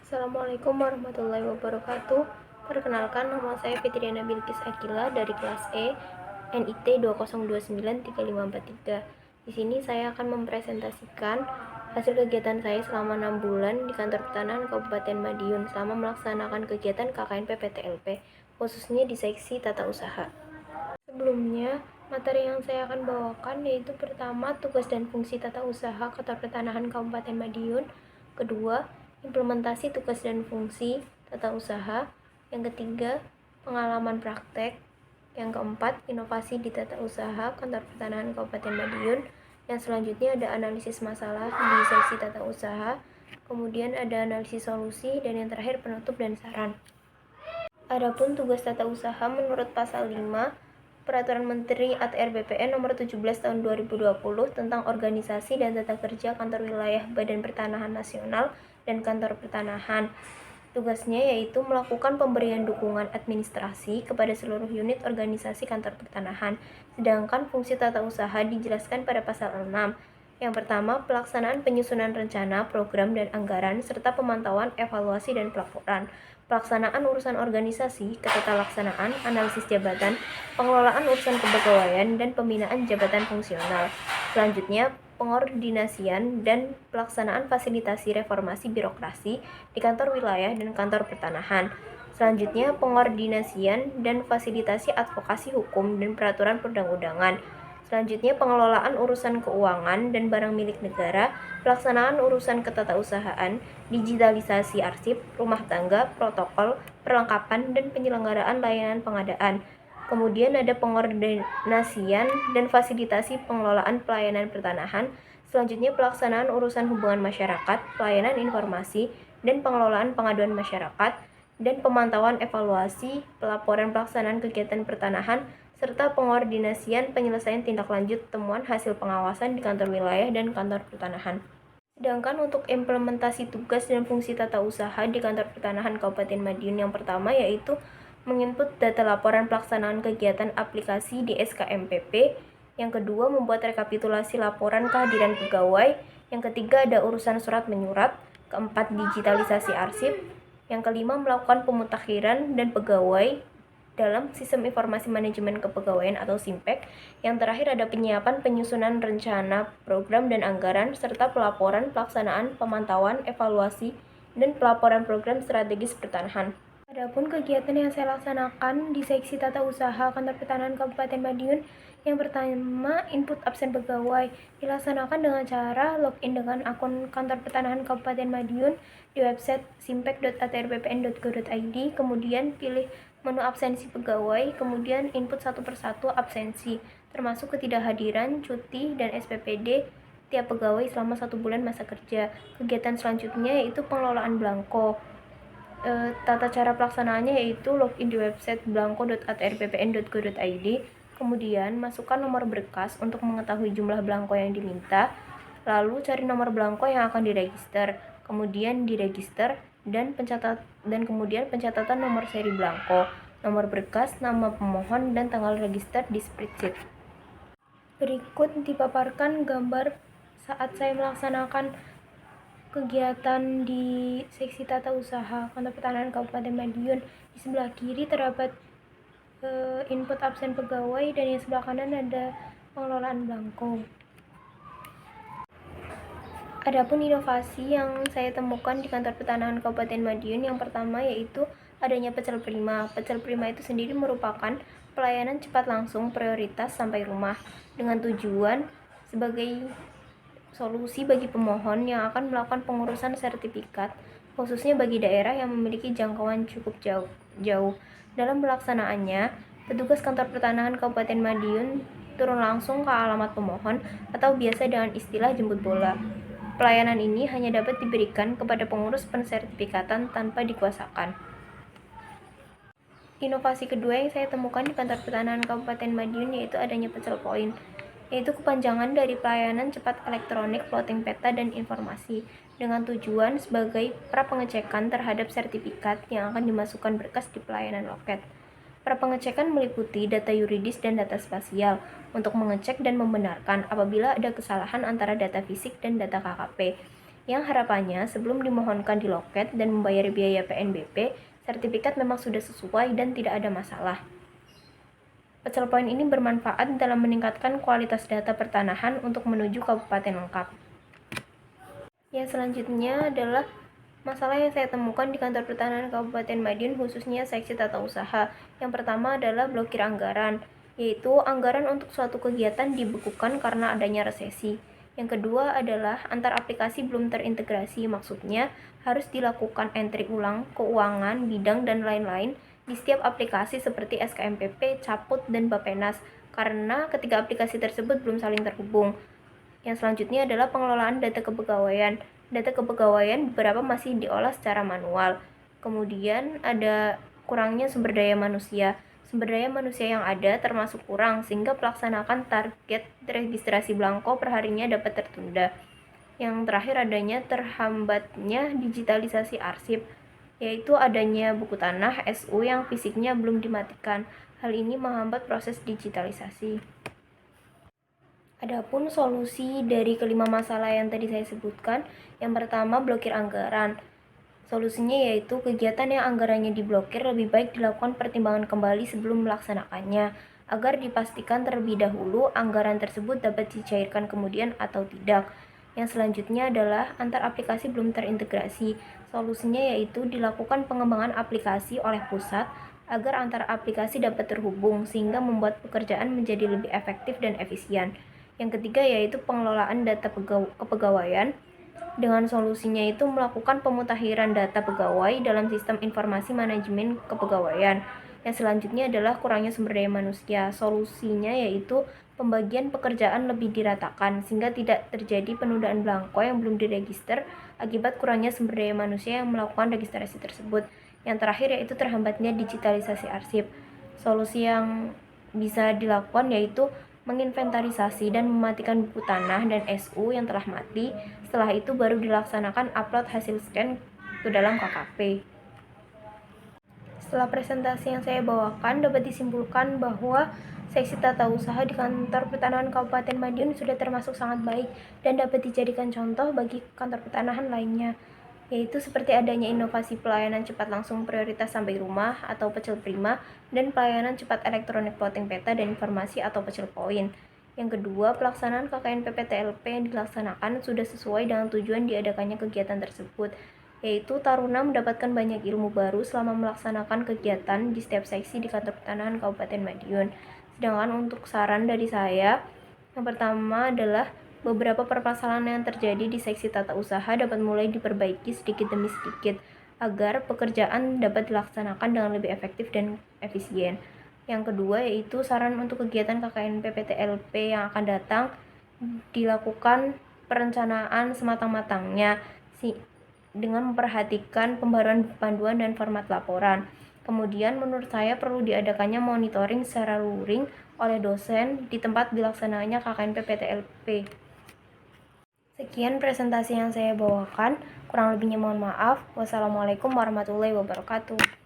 Assalamualaikum warahmatullahi wabarakatuh. Perkenalkan, nama saya Fitriana Bilkis Akila dari kelas E NIT 2029353. Di sini saya akan mempresentasikan hasil kegiatan saya selama 6 bulan di Kantor Pertanahan Kabupaten Madiun selama melaksanakan kegiatan KKN PPTLP, khususnya di seksi tata usaha. Sebelumnya, materi yang saya akan bawakan yaitu pertama, tugas dan fungsi tata usaha Kantor Pertanahan Kabupaten Madiun. Kedua, implementasi tugas dan fungsi tata usaha. Yang ketiga, pengalaman praktek. Yang keempat, inovasi di tata usaha Kantor Pertanahan Kabupaten Madiun. Yang selanjutnya ada analisis masalah di seksi tata usaha. Kemudian ada analisis solusi, dan yang terakhir penutup dan saran. Adapun tugas tata usaha menurut pasal 5 Peraturan Menteri ATR BPN Nomor 17 Tahun 2020 tentang organisasi dan tata kerja kantor wilayah Badan Pertanahan Nasional dan kantor pertanahan. Tugasnya yaitu melakukan pemberian dukungan administrasi kepada seluruh unit organisasi kantor pertanahan. Sedangkan fungsi tata usaha dijelaskan pada pasal 6. Yang pertama, pelaksanaan penyusunan rencana, program, dan anggaran, serta pemantauan, evaluasi, dan pelaporan. Pelaksanaan urusan organisasi, ketatalaksanaan, analisis jabatan, pengelolaan urusan kepegawaian, dan pembinaan jabatan fungsional. Selanjutnya, pengordinasian dan pelaksanaan fasilitasi reformasi birokrasi di kantor wilayah dan kantor pertanahan. Selanjutnya, pengordinasian dan fasilitasi advokasi hukum dan peraturan perundang-undangan. Selanjutnya, pengelolaan urusan keuangan dan barang milik negara, pelaksanaan urusan ketatausahaan, digitalisasi arsip, rumah tangga, protokol, perlengkapan, dan penyelenggaraan layanan pengadaan. Kemudian ada pengordinasian dan fasilitasi pengelolaan pelayanan pertanahan. Selanjutnya, pelaksanaan urusan hubungan masyarakat, pelayanan informasi, dan pengelolaan pengaduan masyarakat, dan pemantauan evaluasi, pelaporan pelaksanaan kegiatan pertanahan, serta pengordinasian penyelesaian tindak lanjut temuan hasil pengawasan di kantor wilayah dan kantor pertanahan. Sedangkan untuk implementasi tugas dan fungsi tata usaha di kantor pertanahan Kabupaten Madiun, yang pertama yaitu menginput data laporan pelaksanaan kegiatan aplikasi di SKMPP. Yang kedua, membuat rekapitulasi laporan kehadiran pegawai. Yang ketiga, ada urusan surat menyurat. Keempat, digitalisasi arsip. Yang kelima, melakukan pemutakhiran dan pegawai dalam Sistem Informasi Manajemen Kepegawaian atau SIMPEK. Yang terakhir ada penyiapan penyusunan rencana, program, dan anggaran, serta pelaporan, pelaksanaan, pemantauan, evaluasi, dan pelaporan program strategis pertanahan. Adapun kegiatan yang saya laksanakan di seksi tata usaha kantor pertanahan Kabupaten Madiun, yang pertama, input absen pegawai dilaksanakan dengan cara login dengan akun kantor pertanahan Kabupaten Madiun di website simpek.atrppn.go.id, kemudian pilih menu absensi pegawai, kemudian input satu persatu absensi, termasuk ketidakhadiran, cuti, dan SPPD tiap pegawai selama 1 bulan masa kerja. Kegiatan selanjutnya yaitu pengelolaan belangko. Tata cara pelaksanaannya yaitu login di website blanko.atrppn.go.id, kemudian masukkan nomor berkas untuk mengetahui jumlah belangko yang diminta, lalu cari nomor belangko yang akan diregister, kemudian diregister, dan kemudian pencatatan nomor seri belangko, nomor berkas, nama pemohon, dan tanggal register di spreadsheet. Berikut dipaparkan gambar saat saya melaksanakan kegiatan di seksi tata usaha kantor pertanahan Kabupaten Madiun. Di sebelah kiri terdapat input absen pegawai, dan yang sebelah kanan ada pengelolaan belangko. Adapun inovasi yang saya temukan di kantor pertanahan Kabupaten Madiun, yang pertama yaitu adanya pecel prima. Pecel prima itu sendiri merupakan pelayanan cepat langsung prioritas sampai rumah dengan tujuan sebagai solusi bagi pemohon yang akan melakukan pengurusan sertifikat, khususnya bagi daerah yang memiliki jangkauan cukup jauh. Dalam pelaksanaannya, petugas kantor pertanahan Kabupaten Madiun turun langsung ke alamat pemohon atau biasa dengan istilah jemput bola. Pelayanan ini hanya dapat diberikan kepada pengurus pensertifikatan tanpa dikuasakan. Inovasi kedua yang saya temukan di kantor pertanahan Kabupaten Madiun yaitu adanya pecel poin, yaitu kepanjangan dari pelayanan cepat elektronik plotting peta dan informasi, dengan tujuan sebagai pra-pengecekan terhadap sertifikat yang akan dimasukkan berkas di pelayanan loket. Pra-pengecekan meliputi data yuridis dan data spasial untuk mengecek dan membenarkan apabila ada kesalahan antara data fisik dan data KKP. yang harapannya sebelum dimohonkan di loket dan membayar biaya PNBP, sertifikat memang sudah sesuai dan tidak ada masalah. Pecel poin ini bermanfaat dalam meningkatkan kualitas data pertanahan untuk menuju kabupaten lengkap. Yang selanjutnya adalah masalah yang saya temukan di kantor pertanahan Kabupaten Madiun, khususnya seksi tata usaha. Yang pertama adalah blokir anggaran, yaitu anggaran untuk suatu kegiatan dibekukan karena adanya resesi. Yang kedua adalah antar aplikasi belum terintegrasi, maksudnya harus dilakukan entry ulang keuangan, bidang, dan lain-lain di setiap aplikasi seperti SKMPP, Caput, dan Bapenas, karena ketiga aplikasi tersebut belum saling terhubung. Yang selanjutnya adalah pengelolaan data kepegawaian. Data kepegawaian beberapa masih diolah secara manual. Kemudian ada kurangnya sumber daya manusia. Sumber daya manusia yang ada termasuk kurang sehingga pelaksanakan target registrasi belangko perharinya dapat tertunda. Yang terakhir adanya terhambatnya digitalisasi arsip, yaitu adanya buku tanah SU yang fisiknya belum dimatikan. Hal ini menghambat proses digitalisasi. Adapun solusi dari kelima masalah yang tadi saya sebutkan, yang pertama blokir anggaran. Solusinya yaitu kegiatan yang anggarannya diblokir lebih baik dilakukan pertimbangan kembali sebelum melaksanakannya, agar dipastikan terlebih dahulu anggaran tersebut dapat dicairkan kemudian atau tidak. Yang selanjutnya adalah antar aplikasi belum terintegrasi. Solusinya yaitu dilakukan pengembangan aplikasi oleh pusat agar antar aplikasi dapat terhubung sehingga membuat pekerjaan menjadi lebih efektif dan efisien. Yang ketiga yaitu pengelolaan data kepegawaian. Dengan solusinya itu melakukan pemutakhiran data pegawai dalam sistem informasi manajemen kepegawaian. Yang selanjutnya adalah kurangnya sumber daya manusia. Solusinya yaitu pembagian pekerjaan lebih diratakan sehingga tidak terjadi penundaan belangko yang belum diregister akibat kurangnya sumber daya manusia yang melakukan registrasi tersebut. Yang terakhir yaitu terhambatnya digitalisasi arsip. Solusi yang bisa dilakukan yaitu menginventarisasi dan mematikan buku tanah dan SU yang telah mati. Setelah itu baru dilaksanakan upload hasil scan ke dalam KKP. Setelah presentasi yang saya bawakan, dapat disimpulkan bahwa seksi tata usaha di kantor pertanahan Kabupaten Madiun sudah termasuk sangat baik dan dapat dijadikan contoh bagi kantor pertanahan lainnya, yaitu seperti adanya inovasi pelayanan cepat langsung prioritas sampai rumah atau pecel prima dan pelayanan cepat elektronik plotting peta dan informasi atau pecel poin. Yang kedua, pelaksanaan KKN PPTLP yang dilaksanakan sudah sesuai dengan tujuan diadakannya kegiatan tersebut, yaitu taruna mendapatkan banyak ilmu baru selama melaksanakan kegiatan di setiap seksi di kantor pertanahan Kabupaten Madiun. Sedangkan untuk saran dari saya, yang pertama adalah beberapa permasalahan yang terjadi di seksi tata usaha dapat mulai diperbaiki sedikit demi sedikit agar pekerjaan dapat dilaksanakan dengan lebih efektif dan efisien. Yang kedua yaitu saran untuk kegiatan KKN PPTLP yang akan datang dilakukan perencanaan sematang-matangnya dengan memperhatikan pembaruan panduan dan format laporan. Kemudian menurut saya perlu diadakannya monitoring secara luring oleh dosen di tempat dilaksananya KKN PPTLP. Sekian presentasi yang saya bawakan, kurang lebihnya mohon maaf. Wassalamualaikum warahmatullahi wabarakatuh.